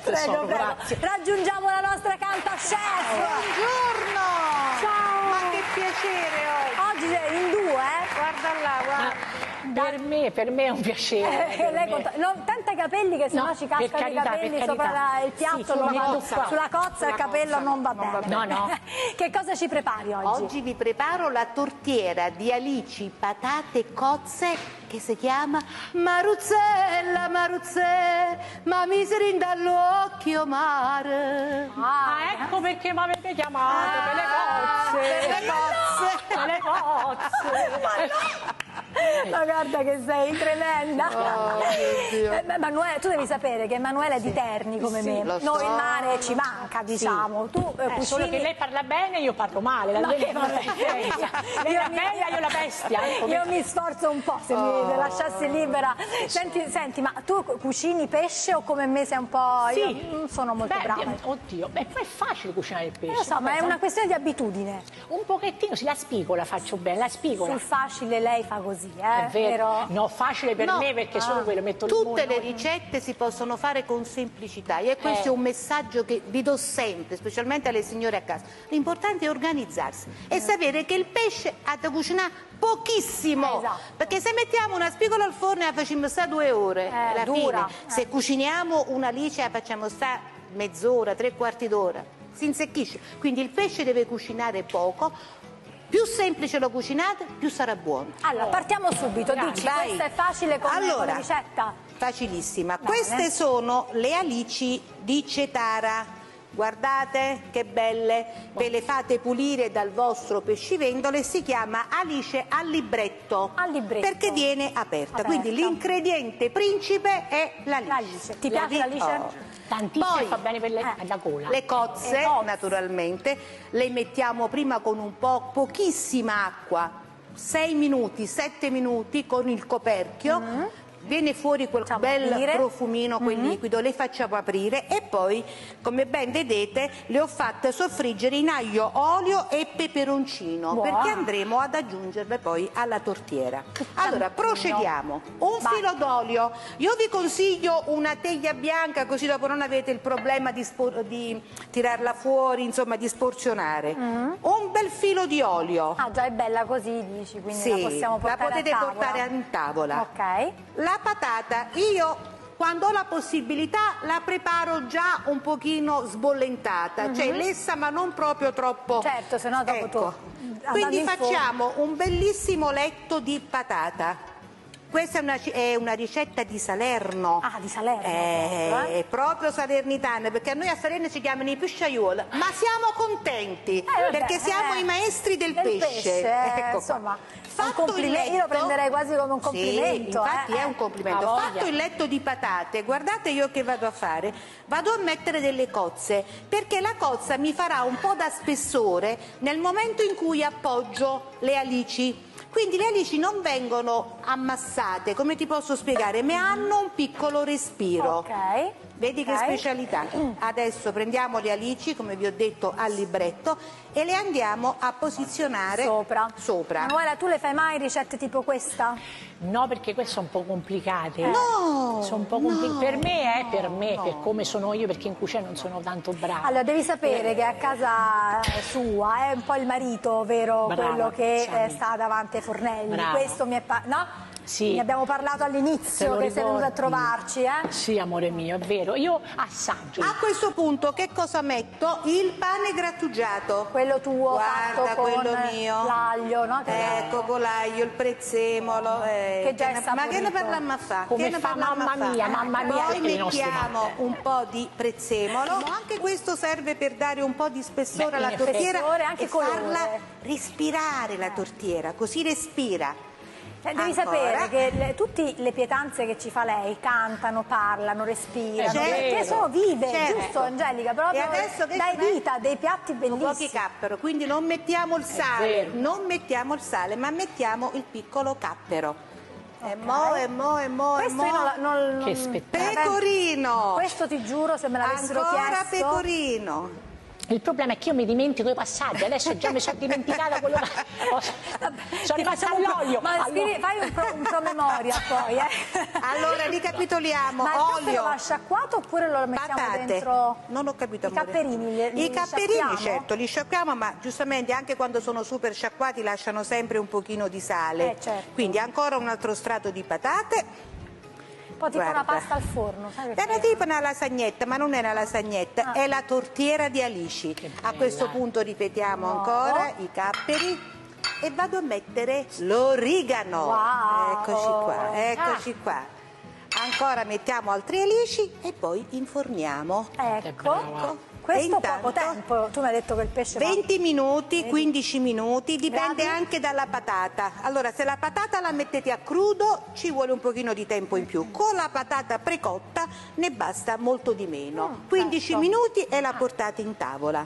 Prego, grazie. Raggiungiamo la nostra Cantachef. Buongiorno. Ciao. Ma che piacere oggi. Oggi sei in due, Guarda là, guarda. Per me è un piacere. tanta capelli che sennò ci cascano i capelli sopra il piatto, sulla cozza il capello non va bene. No. Che cosa ci prepari oggi? Oggi vi preparo la tortiera di alici, patate e cozze che si chiama Maruzzella, Maruzzella, ma mi si rinda all'occhio mare. Ecco perché mi avete chiamato per le cozze. Le cozze. Ma guarda che sei tremenda. Emanuele, tu devi sapere che Emanuele è di Terni come me. Lo so. Noi il mare ci manca, diciamo. Tu cucini... Solo che lei parla bene, io parlo male. Lei è la bella, io la bestia. Io mi sforzo un po', se mi lasciassi libera. Senti, ma tu cucini pesce o come me sei un po'... Sì. Io non sono molto brava. Oddio, poi è facile cucinare il pesce. Lo so, ma è una questione di abitudine. Un pochettino, la spigola faccio bene, la spigola. Sul facile lei fa così, È vero. Però... No, facile per me perché solo quello metto il Tutte le ricette si possono fare con semplicità e questo è un messaggio che vi do sempre, specialmente alle signore a casa. L'importante è organizzarsi e sapere che il pesce ha da cucinare pochissimo, perché se mettiamo una spigola al forno la facciamo stare 2 ore, alla fine. Se cuciniamo una alice la facciamo stare mezz'ora, 3/4 d'ora, si insecchisce. Quindi il pesce deve cucinare poco. Più semplice lo cucinate, più sarà buono. Allora, partiamo subito. Dici, questa è facile come ricetta? Facilissima. Queste sono le alici di Cetara. Guardate che belle, ve le fate pulire dal vostro pescivendolo e si chiama alice al libretto. Perché viene aperta. Quindi l'ingrediente principe è l'alice. Ti piace l'alice? Tantissimo, poi fa bene per la gola. Le cozze, naturalmente, le mettiamo prima con pochissima acqua, 6 minuti, 7 minuti con il coperchio. Viene fuori quel bel profumino, quel liquido, le facciamo aprire e poi, come ben vedete, le ho fatte soffriggere in aglio, olio e peperoncino, perché andremo ad aggiungerle poi alla tortiera. Allora, procediamo. Un filo d'olio. Io vi consiglio una teglia bianca, così dopo non avete il problema di tirarla fuori, insomma, di sporzionare. Un bel filo di olio. Ah, già è bella così, dici, quindi la possiamo portare la potete a tavola. portare in tavola. Ok. La patata, io quando ho la possibilità la preparo già un pochino sbollentata, cioè lessa ma non proprio troppo. Certo, se no dopo tu. Quindi facciamo un bellissimo letto di patata. Questa è una ricetta di Salerno. Ah, di Salerno. È proprio salernitana, perché a noi a Salerno ci chiamano i pesciaioli, ma siamo contenti, perché siamo i maestri del pesce. Ecco, insomma, fatto il letto, io lo prenderei quasi come un complimento. Sì, infatti è un complimento. Fatto il letto di patate, guardate io che vado a fare, vado a mettere delle cozze, perché la cozza mi farà un po' da spessore nel momento in cui appoggio le alici. Quindi le alici non vengono ammassate, come ti posso spiegare, ma hanno un piccolo respiro. Vedi che specialità. Adesso prendiamo le alici, come vi ho detto, al libretto e le andiamo a posizionare sopra. Manuela, tu le fai mai ricette tipo questa? No, perché queste sono un po' complicate. No! Sono un po' per me, per come sono io, perché in cucina non sono tanto brava. Allora, devi sapere che a casa sua è un po' il marito, vero? Quello che sta davanti ai fornelli. Questo mi è... no? Sì. Ne abbiamo parlato all'inizio che sei venuto a trovarci, Sì, amore mio, è vero. Io assaggio. A questo punto che cosa metto? Il pane grattugiato. Quello tuo. Guarda, fatto con quello mio. L'aglio, no? Ecco, con l'aglio, il prezzemolo. Che già è saporito. Ma che ne parliamo a fare? Come fa mamma mia. Poi mettiamo un po' di prezzemolo. Anche questo serve per dare un po' di spessore alla tortiera anche e farla respirare la tortiera, così respira. Devi sapere che tutte le pietanze che ci fa lei cantano, parlano, respirano, perché sono vive, giusto Angelica? Proprio e adesso che dai vita, dei piatti bellissimi. Pochi cappero, quindi non mettiamo il sale, ma mettiamo il piccolo cappero. E mo. Questo io che spettacolo. Pecorino. Questo ti giuro, se me l'avessero chiesto. Ancora pecorino. Il problema è che io mi dimentico i passaggi, adesso già mi sono dimenticata quello che... sono rimasta all'olio. Ma fai un promemoria poi, Allora, ricapitoliamo. Ma il olio. cappero va sciacquato oppure lo mettiamo Patate. Dentro? Non ho capito, I amore. capperini, I capperini, sciacquiamo? certo, li sciacquiamo, ma giustamente anche quando sono super sciacquati lasciano sempre un pochino di sale. Certo. Quindi ancora un altro strato di patate. Un po' tipo una pasta al forno, sai che Era tipo una lasagnetta, ma non è una lasagnetta, è la tortiera di alici. A questo punto ripetiamo ancora i capperi e vado a mettere l'origano. Wow. Eccoci qua. Ancora mettiamo altri alici e poi inforniamo. Ecco. Questo poco tempo, tu mi hai detto che il pesce 20 minuti, 15 minuti, dipende anche dalla patata. Allora, se la patata la mettete a crudo ci vuole un pochino di tempo in più. Con la patata precotta ne basta molto di meno. 15 minuti e la portate in tavola.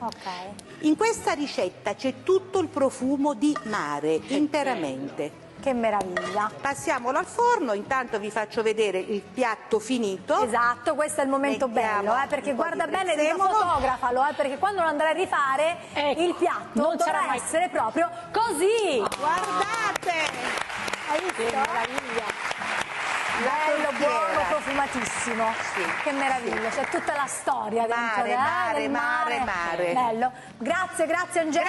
In questa ricetta c'è tutto il profumo di mare, interamente. Che meraviglia. Passiamolo al forno, intanto vi faccio vedere il piatto finito. Esatto, questo è il momento bello, perché guarda bene, fotografalo, perché quando lo andrai a rifare il piatto non dovrà essere proprio così. Guardate! Hai visto? Che meraviglia. Bello, buono, profumatissimo. Che meraviglia, c'è tutta la storia dentro. Mare. Bello. Grazie Angela.